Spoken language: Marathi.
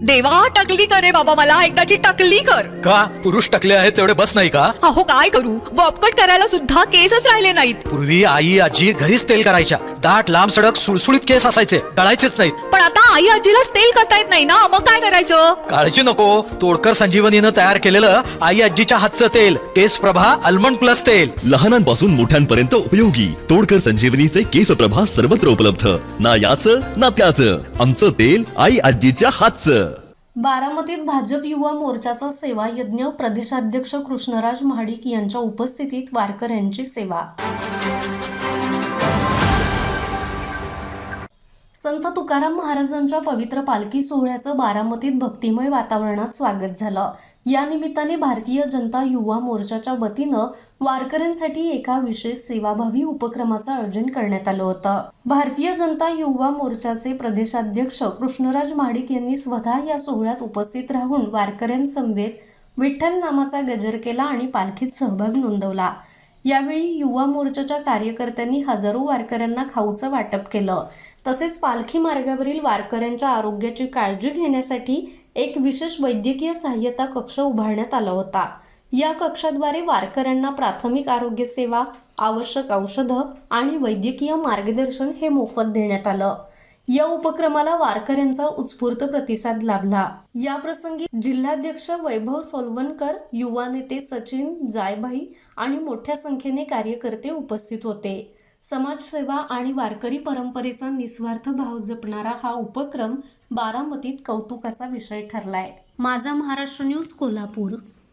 देवा टकली करे बाबा, मला एकदाची टकली कर. का पुरुष टकले आहेत तेवढे बस नाही का? अहो काय करू, बॉबकट करायला सुद्धा केसच राहिले नाहीत. पूर्वी आई आजी घरीच तेल करायच्या. दाट लांब सडक सुळसुळीत केस असायचे, डळायचेच नाहीत. पण आता आई आजीलाच तेल करता येत नाही ना, मग काय करायचं? काळजी नको, तोडकर संजीवनीनं तयार केलेलं आई आजीच्या हातचं तेल केस प्रभा आल्मंड प्लस तेल. लहानांपासून मोठ्यांपर्यंत उपयोगी तोडकर संजीवनीचे केस प्रभा सर्वत्र उपलब्ध. ना याचं ना त्याचं, आमचं तेल आई आजीच्या हातचं. बारामतीत भाजप युवा मोर्चाचा सेवा यज्ञ, प्रदेशाध्यक्ष कृष्णराज महाडिक यांच्या उपस्थितीत वारकऱ्यांची सेवा. संत तुकाराम महाराजांच्या पवित्र पालखी सोहळ्याचं बारामतीत भक्तिमय वातावरणात स्वागत झालं. या निमित्ताने भारतीय जनता युवा मोर्चाच्या वतीनं वारकऱ्यांसाठी एका विशेष सेवाभावी उपक्रमाचं आयोजन करण्यात आलं होतं. भारतीय जनता युवा मोर्चाचे प्रदेशाध्यक्ष कृष्णराज महाडिक यांनी स्वतः या सोहळ्यात उपस्थित राहून वारकऱ्यांसमवेत विठ्ठल नामाचा गजर केला आणि पालखीत सहभाग नोंदवला. यावेळी युवा मोर्चाच्या कार्यकर्त्यांनी हजारो वारकऱ्यांना खाऊचं वाटप केलं. तसेच पालखी मार्गावरील वारकऱ्यांच्या आरोग्याची काळजी घेण्यासाठी एक विशेष वैद्यकीय सहाय्यता कक्ष उभारण्यात आला होता. या कक्षाद्वारे वारकऱ्यांना प्राथमिक आरोग्य सेवा, आवश्यक औषधं आणि वैद्यकीय मार्गदर्शन हे मोफत देण्यात आलं. या उपक्रमाला वारकऱ्यांचा उत्स्फूर्त प्रतिसाद लाभला. या प्रसंगी जिल्हाध्यक्ष वैभव सोलवणकर, युवा नेते सचिन जायभाई आणि मोठ्या संख्येने कार्यकर्ते उपस्थित होते. समाजसेवा आणि वारकरी परंपरेचा निस्वार्थ भाव जपणारा हा उपक्रम बारामतीत कौतुकाचा विषय ठरलाय. माझा महाराष्ट्र न्यूज, कोल्हापूर.